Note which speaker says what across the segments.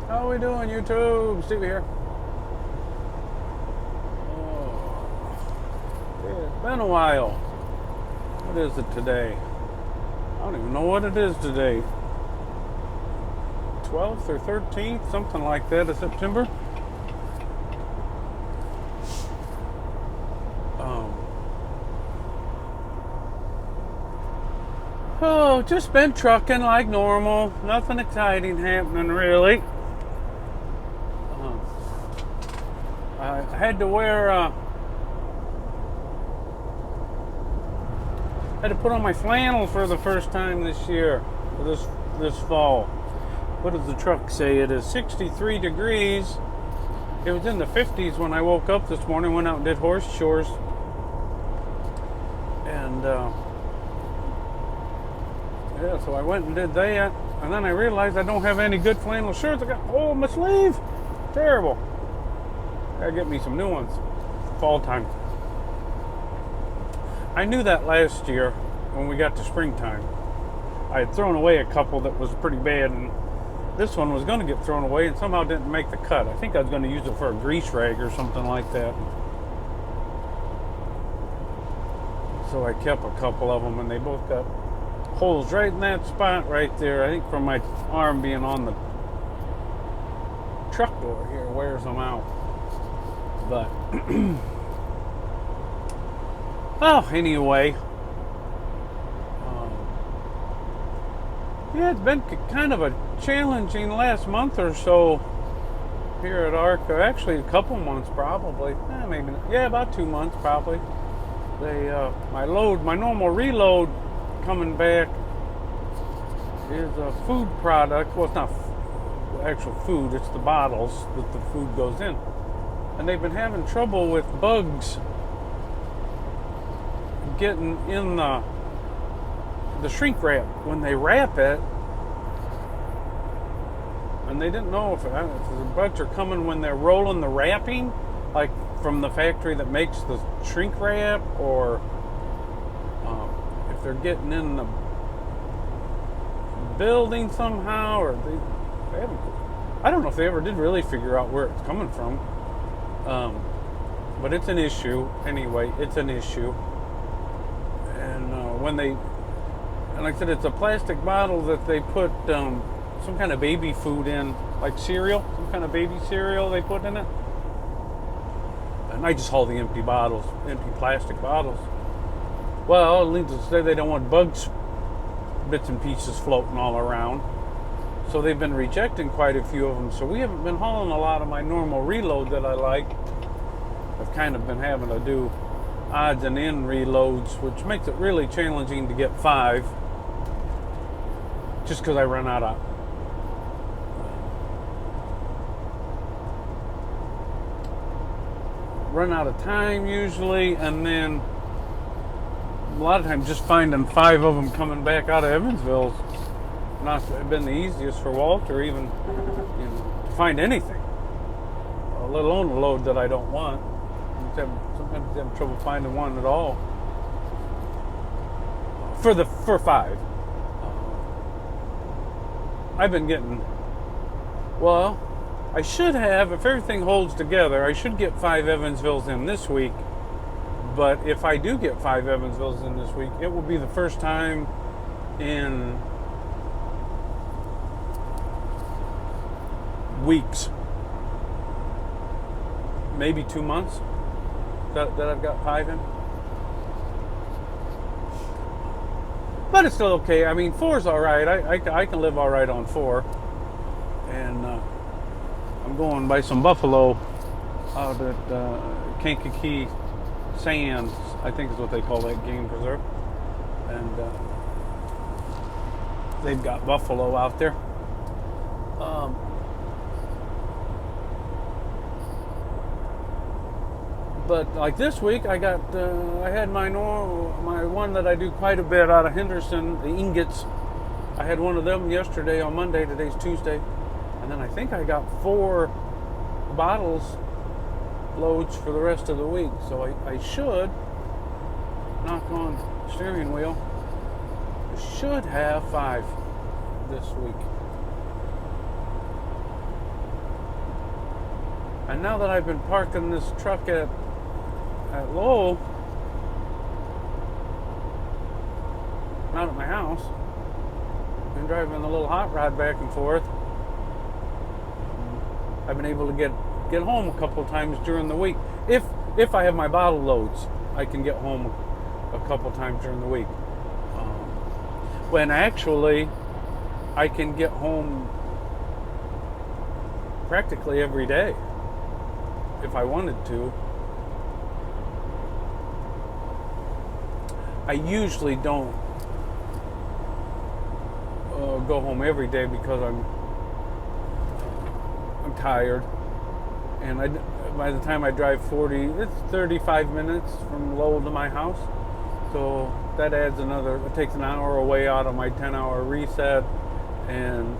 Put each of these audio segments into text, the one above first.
Speaker 1: How we doing, YouTube? Stevie here. Oh, it's been a while. What is it today? I don't even know what it is today. 12th or 13th, something like that, of September. Oh, just been trucking like normal. Nothing exciting happening, really. I had to wear, had to put on my flannel for the first time this year, this fall. What does the truck say? It is 63 degrees. It was in the 50s when I woke up this morning, went out and did horse chores. And, yeah, so I went and did that. And then I realized I don't have any good flannel shirts. I got a hole in my sleeve. Terrible. Gotta get me some new ones. Fall time. I knew that last year when we got to springtime. I had thrown away a couple that was pretty bad, and this one was going to get thrown away and somehow didn't make the cut. I think I was going to use it for a grease rag or something like that. So I kept a couple of them, and they both got holes right in that spot right there. I think from my arm being on the truck door here wears them out. But oh, anyway, yeah, it's been kind of a challenging last month or so here at ARCA. Actually, a couple months probably. Maybe not. Yeah, about 2 months probably. They my normal reload coming back is a food product. Well, it's not actual food. It's the bottles that the food goes in. And they've been having trouble with bugs getting in the shrink wrap when they wrap it. And they didn't know if the bugs are coming when they're rolling the wrapping, like from the factory that makes the shrink wrap, or if they're getting in the building somehow, or they haven't. I don't know if they ever did really figure out where it's coming from. But it's an issue anyway. It's an issue, and like I said, it's a plastic bottle that they put some kind of baby food in, like cereal, some kind of baby cereal they put in it. And I just haul the empty plastic bottles. Well, needless to say, they don't want bugs, bits and pieces floating all around. So they've been rejecting quite a few of them. So we haven't been hauling a lot of my normal reload that I like. I've kind of been having to do odds and end reloads, which makes it really challenging to get 5. Just because I run out of time usually, and then a lot of times just finding 5 of them coming back out of Evansville's not been the easiest for Walter, even to find anything, let alone a load that I don't want. Sometimes I have trouble finding one at all for 5. I've been getting, well, I should have, if everything holds together, I should get 5 Evansvilles in this week. But if I do get 5 Evansvilles in this week, it will be the first time in weeks, maybe 2 months, that I've got 5 in. But it's still okay. I mean, 4's all right. I can live all right on 4. And I'm going by some buffalo out at Kankakee Sands, I think is what they call that game preserve. And they've got buffalo out there. But like this week, I had my one that I do quite a bit out of Henderson, the ingots. I had one of them yesterday on Monday. Today's Tuesday, and then I think I got 4 bottles loads for the rest of the week. So I should, knock on steering wheel, I should have 5 this week. And now that I've been parking this truck at Lowell, not at my house, been driving a little hot rod back and forth. I've been able to get home a couple of times during the week. If I have my bottle loads, I can get home a couple times during the week. When actually I can get home practically every day if I wanted to. I usually don't go home every day because I'm tired, and by the time I drive 40, it's 35 minutes from Lowell to my house, so that adds it takes an hour away out of my 10-hour reset, and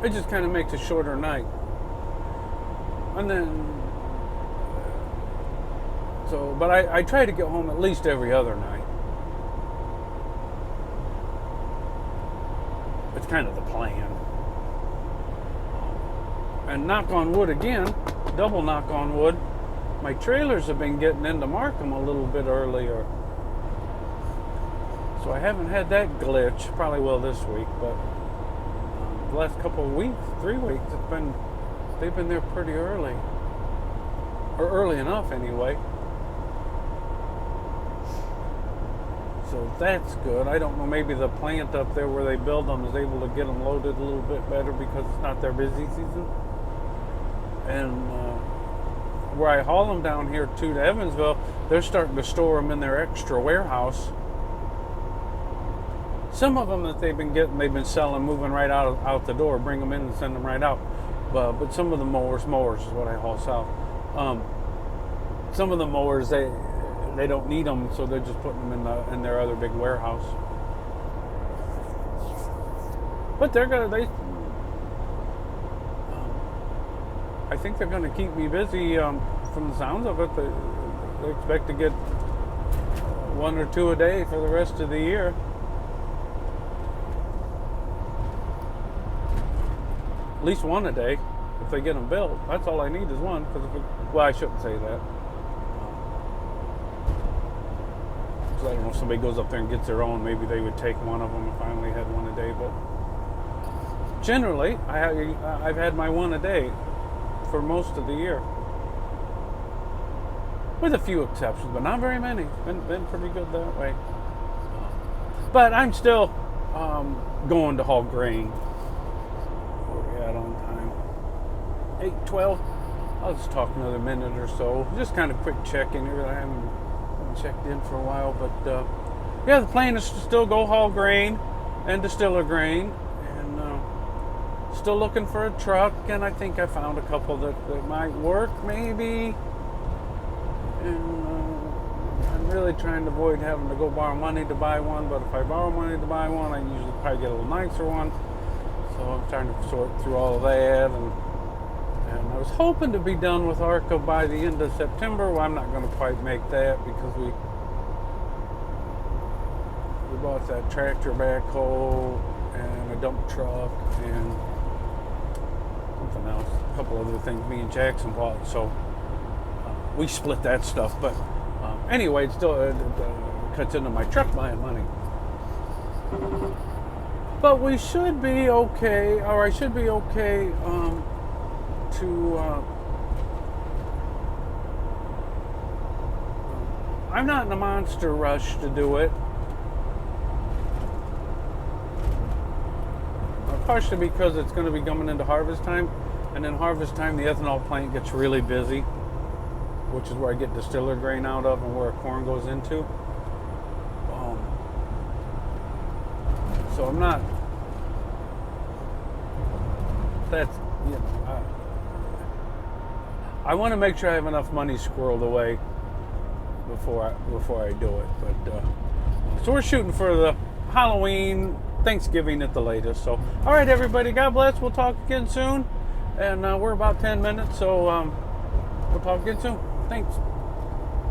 Speaker 1: it just kind of makes a shorter night. And then but I try to get home at least every other night. It's kind of the plan. And knock on wood again, double knock on wood, my trailers have been getting into Markham a little bit earlier. So I haven't had that glitch. Probably will this week, but the last couple of weeks, 3 weeks, they've been there pretty early. Or early enough anyway. So that's good. I don't know, maybe the plant up there where they build them is able to get them loaded a little bit better because it's not their busy season. And where I haul them down here to Evansville, they're starting to store them in their extra warehouse. Some of them that they've been selling, moving right out the door, bring them in and send them right out. But some of the mowers is what I haul south. Some of the mowers, they don't need them, so they're just putting them in their other big warehouse. But I think they're gonna keep me busy. From the sounds of it, they expect to get 1 or 2 a day for the rest of the year. At least 1 a day if they get them built. That's all I need is 1. Well, I shouldn't say that. I don't know if somebody goes up there and gets their own, maybe they would take 1 of them if I only had 1 a day. But generally, I've had my 1 a day for most of the year, with a few exceptions, but not very many. Been pretty good that way. But I'm still going to haul grain. Where are we at on time? 8:12. I'll just talk another minute or so. Just kind of quick check-in here. I haven't checked in for a while, but yeah, the plan is to still go haul grain and distiller grain, and still looking for a truck, and I think I found a couple that might work maybe, and I'm really trying to avoid having to go borrow money to buy one, but if I borrow money to buy one, I usually probably get a little nicer one, so I'm trying to sort through all of that, and I was hoping to be done with ARCA by the end of September. Well, I'm not going to quite make that because we bought that tractor backhoe and a dump truck and something else, a couple other things me and Jackson bought. So we split that stuff. But anyway, it still cuts into my truck buying money. But we should be okay, or I should be okay I'm not in a monster rush to do it. Partially because it's going to be coming into harvest time, and then harvest time the ethanol plant gets really busy, which is where I get distiller grain out of and where corn goes into. So I'm not. That's, you know, I want to make sure I have enough money squirreled away before I do it. But so we're shooting for the Halloween, Thanksgiving at the latest. So all right, everybody, God bless. We'll talk again soon, and we're about 10 minutes, so we'll talk again soon. Thanks.